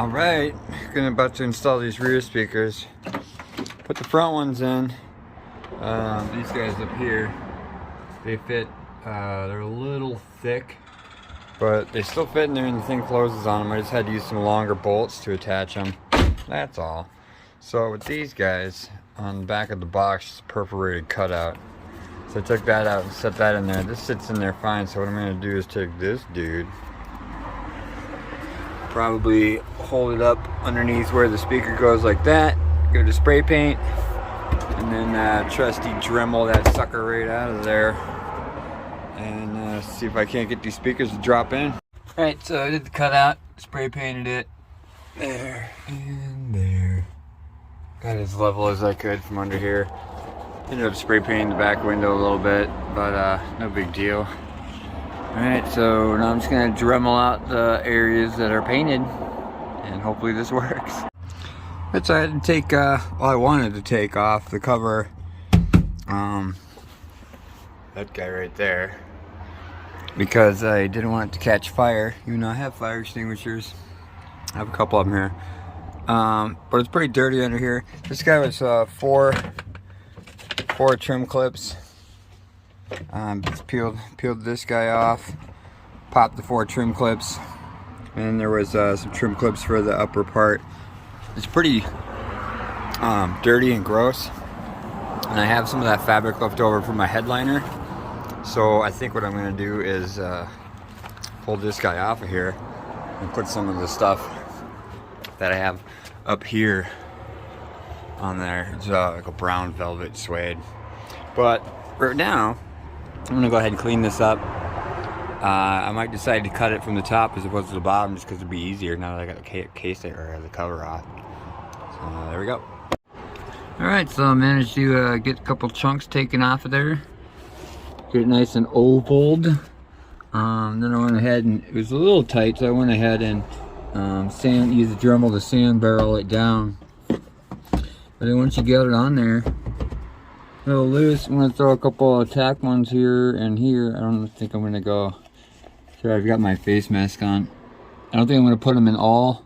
Alright, about to install these rear speakers. Put the front ones in. These guys up here, they fit, they're a little thick, but they still fit in there and the thing closes on them. I just had to use some longer bolts to attach them. That's all. So with these guys, on the back of the box, just a perforated cutout. So I took that out and set that in there. This sits in there fine, so what I'm going to do is take this dude, probably hold it up underneath where the speaker goes like that, give it a spray paint, and then trusty Dremel that sucker right out of there, and see if I can't get these speakers to drop in. Alright, so I did the cutout, spray painted it, there and there. Got as level as I could from under here. Ended up spray painting the back window a little bit, but no big deal. Alright, so now I'm just going to Dremel out the areas that are painted, and hopefully this works. Right, so I had to take, well, I wanted to take off the cover, that guy right there, because I didn't want it to catch fire, even though I have fire extinguishers. I have a couple of them here, but it's pretty dirty under here. This guy was four trim clips. Just peeled this guy off, popped the 4 trim clips, and there was some trim clips for the upper part. It's pretty dirty and gross, and I have some of that fabric left over from my headliner, so I think what I'm going to do is pull this guy off of here and put some of the stuff that I have up here on there. It's like a brown velvet suede, but right now I'm gonna go ahead and clean this up. I might decide to cut it from the top as opposed to the bottom, just because it'd be easier now that I got the case or the cover off. So there we go. Alright, so I managed to get a couple chunks taken off of there, get it nice and ovaled. Then I went ahead and it was a little tight, so I went ahead and use the Dremel to sand barrel it down. But then once you get it on there, a little loose, I'm going to throw a couple of tack ones here and here. I don't think I'm going to go. Sure, I've got my face mask on. I don't think I'm going to put them in all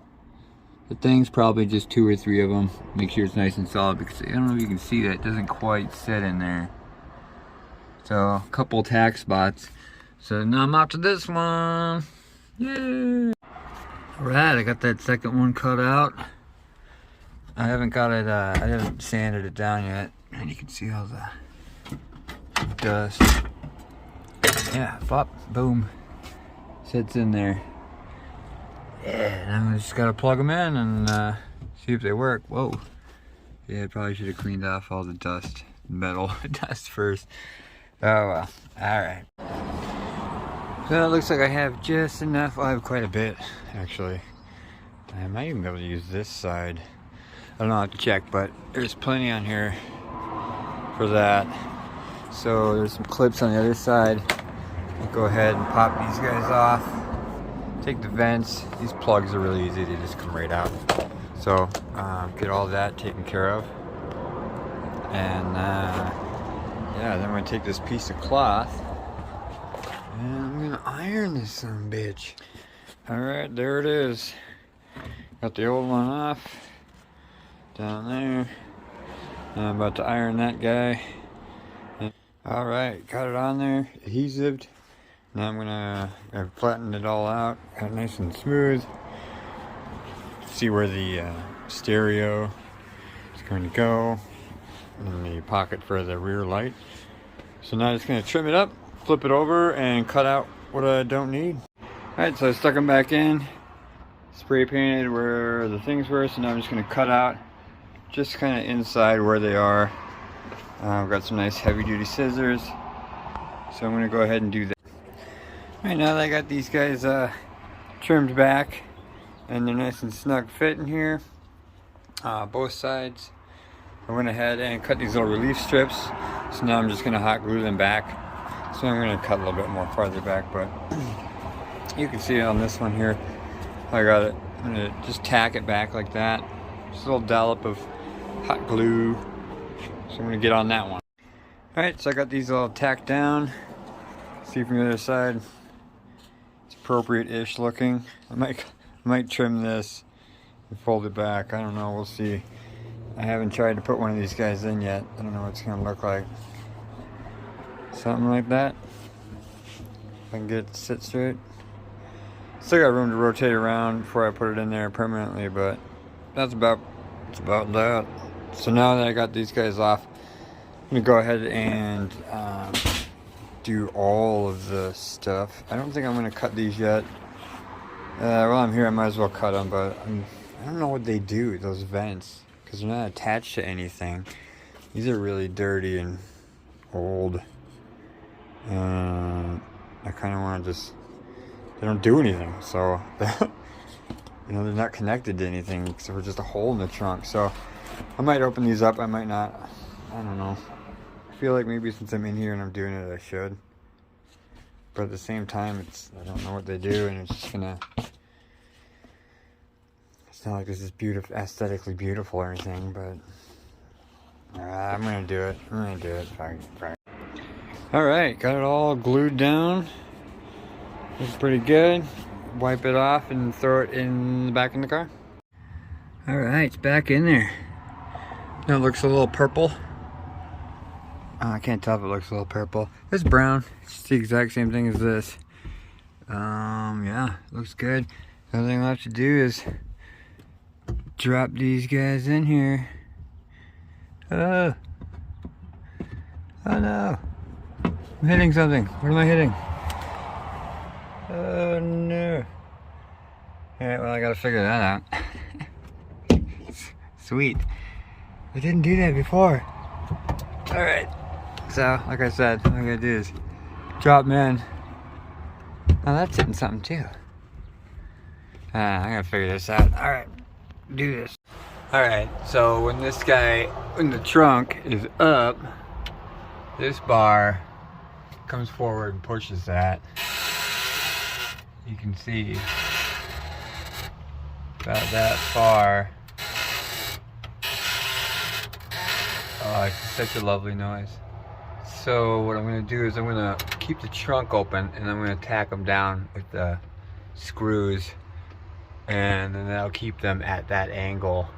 the things, probably just 2 or 3 of them. Make sure it's nice and solid, because I don't know if you can see that, it doesn't quite sit in there. So a couple tack spots. So now I'm out to this one. Yay! Alright, I got that second one cut out. I haven't got it, I haven't sanded it down yet. And you can see all the dust. Yeah, flop, boom. Sits in there. Yeah, now I just gotta plug them in and see if they work. Whoa. Yeah, I probably should have cleaned off all the dust, metal dust first. Oh well, alright. So it looks like I have just enough. Well, I have quite a bit, actually. I might even be able to use this side. I don't know, I have to check, but there's plenty on here for that. So there's some clips on the other side. I'll go ahead and pop these guys off. Take the vents. These plugs are really easy, they just come right out. So get all that taken care of. And yeah, then I'm gonna take this piece of cloth and I'm gonna iron this son of a bitch. Alright, there it is. Got the old one off. Down there. I'm about to iron that guy. Alright, got it on there, adhesived. Now I've flattened it all out, got it nice and smooth. See where the stereo is going to go, and the pocket for the rear light. So now I'm just going to trim it up, flip it over, and cut out what I don't need. Alright, so I stuck them back in, spray painted where the things were, so now I'm just going to cut out just kind of inside where they are. I've got some nice heavy duty scissors, so I'm going to go ahead and do that. Right now that I got these guys trimmed back and they're nice and snug fit in here, both sides, I went ahead and cut these little relief strips. So now I'm just going to hot glue them back. So I'm going to cut a little bit more farther back, but you can see on this one here, I got it. I'm going to just tack it back like that. Just a little dollop of hot glue. So I'm going to get on that one. Alright, so I got these all tacked down. See from the other side. It's appropriate-ish looking. I might trim this and fold it back. I don't know, we'll see. I haven't tried to put one of these guys in yet. I don't know what it's gonna look like. Something like that. If I can get it to sit straight. Still got room to rotate around before I put it in there permanently, but that's about that. So now that I got these guys off, I'm gonna go ahead and do all of the stuff. I don't think I'm gonna cut these yet. While I'm here, I might as well cut them, but I don't know what they do, those vents, because they're not attached to anything. These are really dirty and old. I kind of want to just, they don't do anything, so you know, they're not connected to anything except for just a hole in the trunk. So I might open these up, I might not. I don't know. I feel like maybe since I'm in here and I'm doing it, I should. But at the same time, I don't know what they do, and it's just gonna, it's not like this is beautiful, aesthetically beautiful or anything, but I'm gonna do it. I'm gonna do it. Fine. Alright, got it all glued down. Looks pretty good. Wipe it off and throw it in the back in the car. Alright, it's back in there. Now it looks a little purple. I can't tell if it looks a little purple. It's brown. It's the exact same thing as this. Yeah, looks good. The only thing I have to do is drop these guys in here. Oh no. I'm hitting something. What am I hitting? Oh no. Alright, well I gotta figure that out. Sweet. I didn't do that before. Alright. So, like I said, all I gotta do is drop them in. Oh, that's hitting something too. I gotta figure this out. Alright, do this. Alright, so when the trunk is up, this bar comes forward and pushes that. You can see about that far. Oh, it's such a lovely noise. So what I'm going to do is I'm going to keep the trunk open and I'm going to tack them down with the screws, and then that'll keep them at that angle,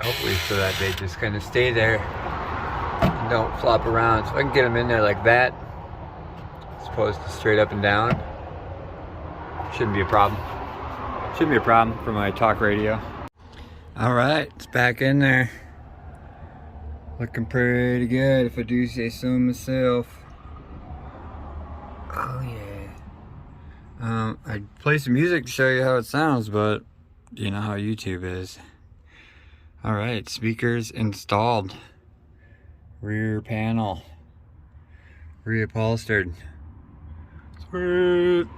hopefully, so that they just kind of stay there and don't flop around. So I can get them in there like that as opposed to straight up and down. Shouldn't be a problem. Shouldn't be a problem for my talk radio. Alright, it's back in there. Looking pretty good, if I do say so myself. Oh yeah. I'd play some music to show you how it sounds, but you know how YouTube is. Alright, speakers installed. Rear panel. Re-upholstered. Sweet.